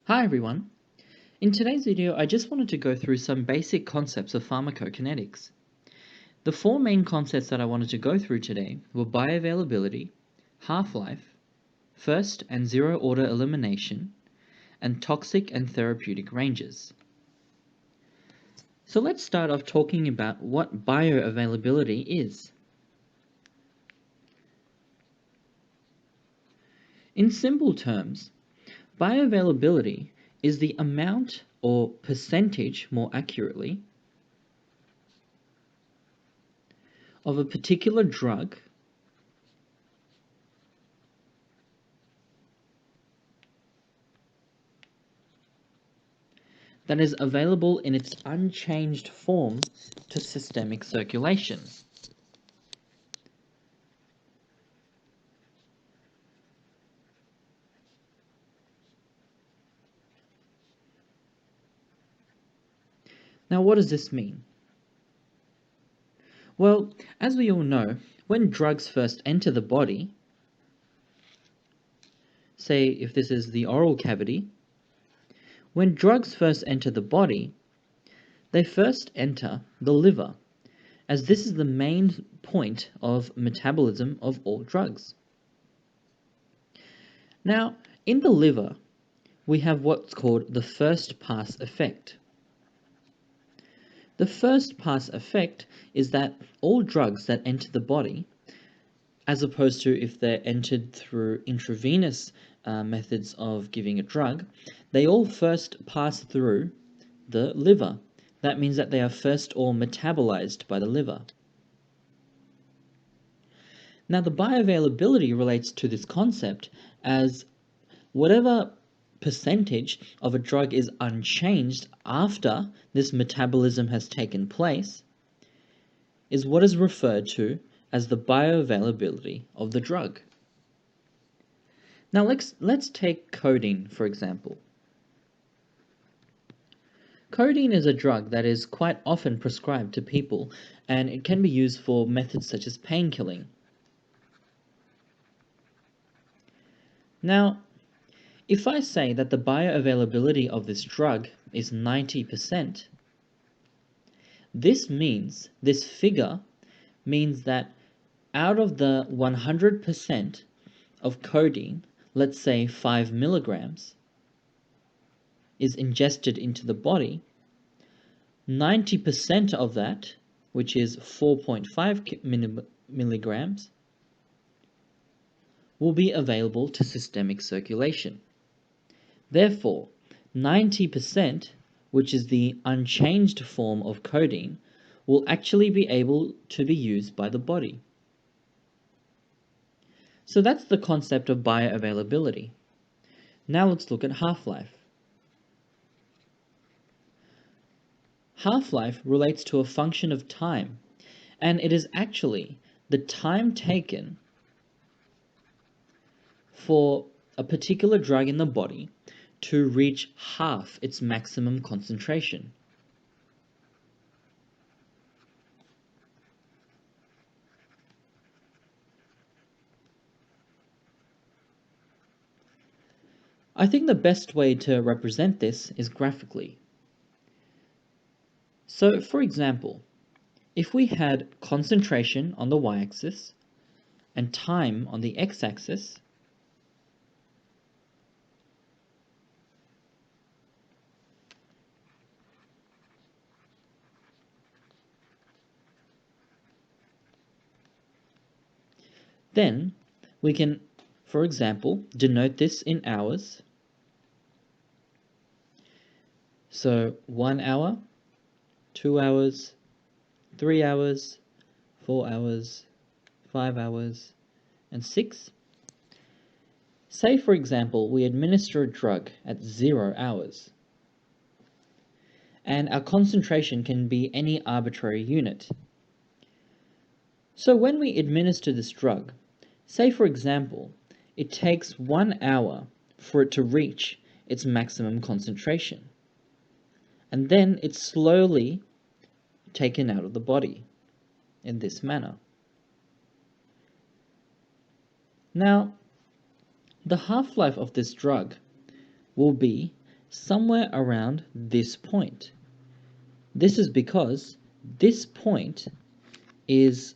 Hi everyone. In today's video, I just wanted to go through some basic concepts of pharmacokinetics. The four main concepts that I wanted to go through today were bioavailability, half-life, first and zero-order elimination, and toxic and therapeutic ranges. So let's start off talking about what bioavailability is. In simple terms, bioavailability is the amount or percentage, more accurately, of a particular drug that is available in its unchanged form to systemic circulation. Now, what does this mean? Well, as we all know, when drugs first enter the body, say if this is the oral cavity, when drugs first enter the body, they first enter the liver, as this is the main point of metabolism of all drugs. Now, in the liver, we have what's called the first pass effect. The first pass effect is that all drugs that enter the body, as opposed to if they're entered through intravenous methods of giving a drug, they all first pass through the liver. That means that they are first all metabolized by the liver. Now, the bioavailability relates to this concept as whatever percentage of a drug is unchanged after this metabolism has taken place is what is referred to as the bioavailability of the drug. Now let's take codeine, for example. Codeine is a drug that is quite often prescribed to people, and it can be used for methods such as painkilling. Now, if I say that the bioavailability of this drug is 90%, this figure means that out of the 100% of codeine, let's say 5 milligrams, is ingested into the body, 90% of that, which is 4.5 milligrams, will be available to systemic circulation. Therefore, 90%, which is the unchanged form of codeine, will actually be able to be used by the body. So that's the concept of bioavailability. Now let's look at half-life. Half-life relates to a function of time, and it is actually the time taken for a particular drug in the body to reach half its maximum concentration. I think the best way to represent this is graphically. So, for example, if we had concentration on the y-axis and time on the x-axis, then we can, for example, denote this in hours. So 1 hour, 2 hours, 3 hours, 4 hours, 5 hours, and 6. Say, for example, we administer a drug at 0 hours, and our concentration can be any arbitrary unit. So when we administer this drug, say for example, it takes 1 hour for it to reach its maximum concentration, and then it's slowly taken out of the body in this manner. Now, the half-life of this drug will be somewhere around this point. This is because this point is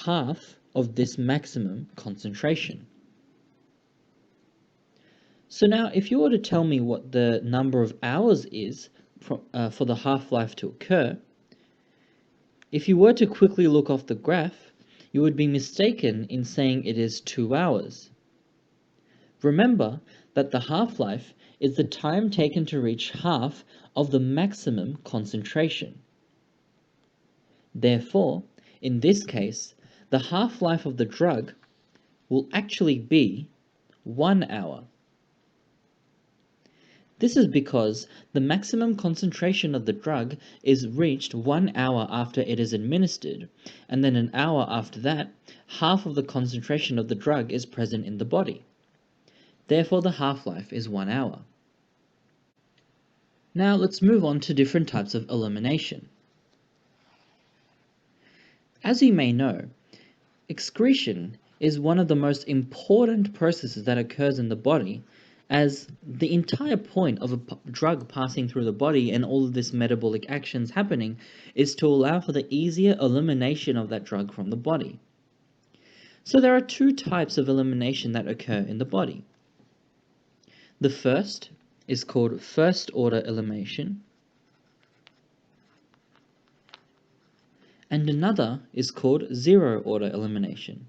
half of this maximum concentration. So now if you were to tell me what the number of hours is for the half-life to occur, if you were to quickly look off the graph, you would be mistaken in saying it is 2 hours. Remember that the half-life is the time taken to reach half of the maximum concentration. Therefore, in this case, the half-life of the drug will actually be 1 hour. This is because the maximum concentration of the drug is reached 1 hour after it is administered, and then an hour after that, half of the concentration of the drug is present in the body. Therefore, the half-life is 1 hour. Now let's move on to different types of elimination. As you may know, excretion is one of the most important processes that occurs in the body, as the entire point of a drug passing through the body and all of this metabolic actions happening is to allow for the easier elimination of that drug from the body. So there are two types of elimination that occur in the body. The first is called first-order elimination, and another is called zero-order elimination.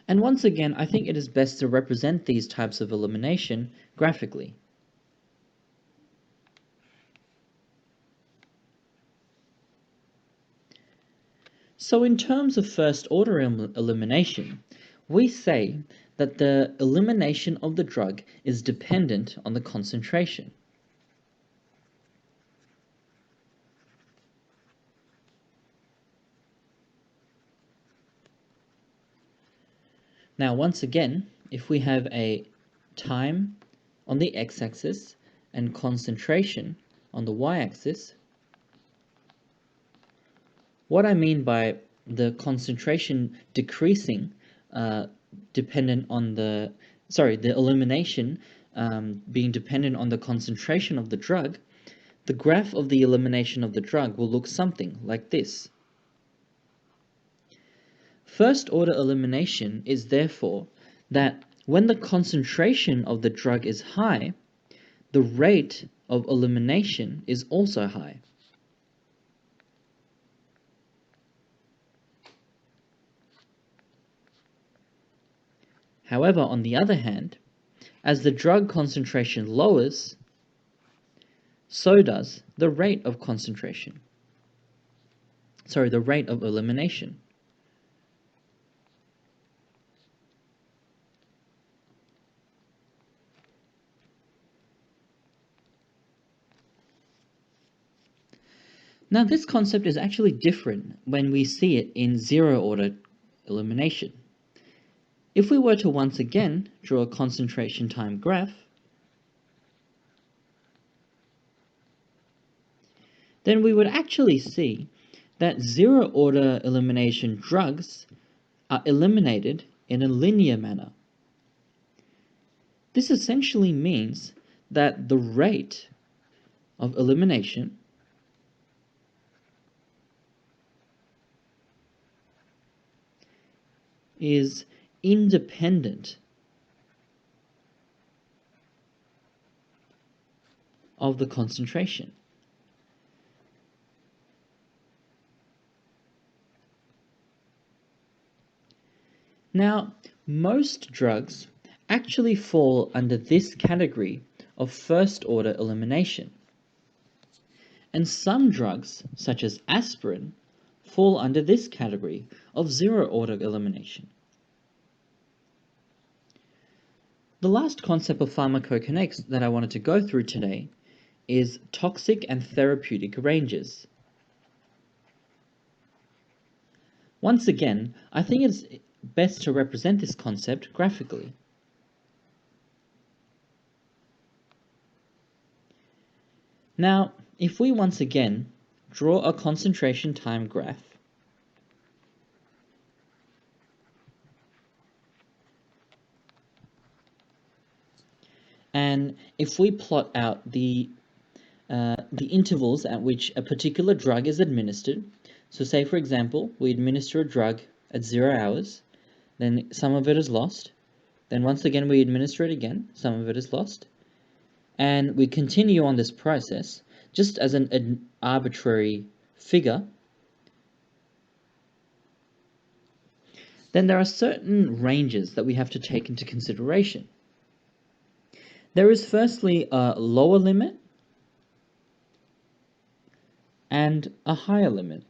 And once again, I think it is best to represent these types of elimination graphically. So in terms of first-order elimination, we say that the elimination of the drug is dependent on the concentration. Now, once again, if we have a time on the x-axis and concentration on the y-axis, what I mean by the concentration decreasing dependent on the elimination being dependent on the concentration of the drug, the graph of the elimination of the drug will look something like this. First-order elimination is therefore that when the concentration of the drug is high, the rate of elimination is also high. However, on the other hand, as the drug concentration lowers, so does the rate of elimination. Now, this concept is actually different when we see it in zero-order elimination. If we were to once again draw a concentration time graph, then we would actually see that zero-order elimination drugs are eliminated in a linear manner. This essentially means that the rate of elimination is independent of the concentration. Now, most drugs actually fall under this category of first-order elimination. And some drugs, such as aspirin, fall under this category of zero-order elimination. The last concept of pharmacokinetics that I wanted to go through today is toxic and therapeutic ranges. Once again, I think it's best to represent this concept graphically. Now, if we once again draw a concentration time graph, And if we plot out the intervals at which a particular drug is administered, so say for example, we administer a drug at 0 hours, then some of it is lost, then once again we administer it again, some of it is lost, and we continue on this process just as an arbitrary figure, then there are certain ranges that we have to take into consideration. There is firstly a lower limit and a higher limit.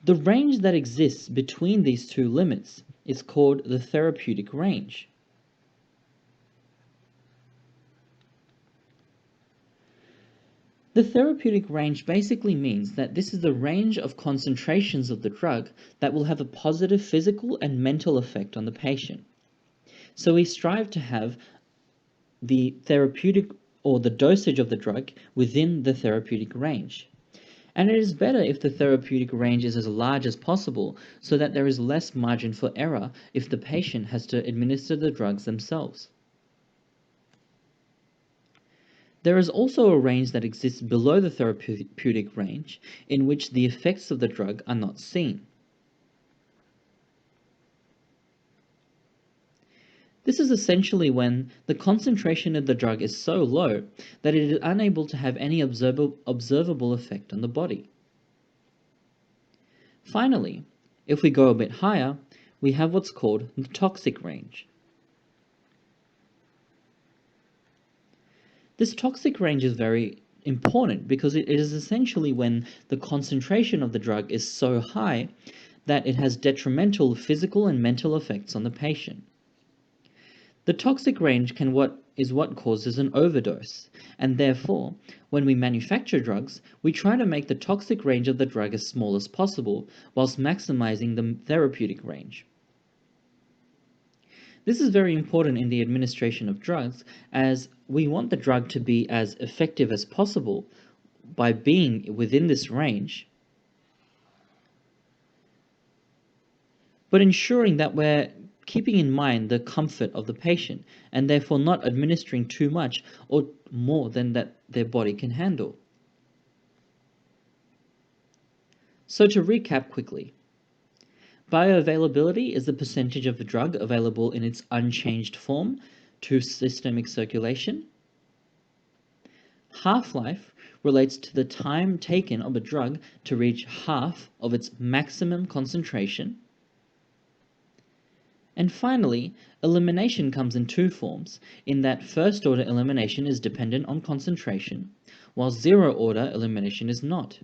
The range that exists between these two limits is called the therapeutic range. The therapeutic range basically means that this is the range of concentrations of the drug that will have a positive physical and mental effect on the patient. So we strive to have the therapeutic or the dosage of the drug within the therapeutic range. And it is better if the therapeutic range is as large as possible so that there is less margin for error if the patient has to administer the drugs themselves. There is also a range that exists below the therapeutic range in which the effects of the drug are not seen. This is essentially when the concentration of the drug is so low that it is unable to have any observable effect on the body. Finally, if we go a bit higher, we have what's called the toxic range. This toxic range is very important because it is essentially when the concentration of the drug is so high that it has detrimental physical and mental effects on the patient. The toxic range is what causes an overdose, and therefore, when we manufacture drugs, we try to make the toxic range of the drug as small as possible, whilst maximizing the therapeutic range. This is very important in the administration of drugs, as we want the drug to be as effective as possible by being within this range, but ensuring that we're keeping in mind the comfort of the patient and therefore not administering too much or more than that their body can handle. So to recap quickly, bioavailability is the percentage of the drug available in its unchanged form to systemic circulation. Half-life relates to the time taken of a drug to reach half of its maximum concentration. And finally, elimination comes in two forms, in that first-order elimination is dependent on concentration, while zero-order elimination is not.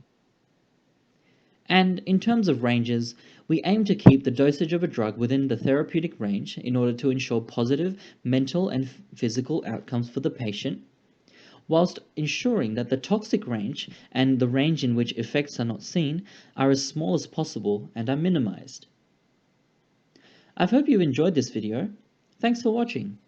And in terms of ranges, we aim to keep the dosage of a drug within the therapeutic range in order to ensure positive mental and physical outcomes for the patient, whilst ensuring that the toxic range and the range in which effects are not seen are as small as possible and are minimized. I hope you've enjoyed this video. Thanks for watching.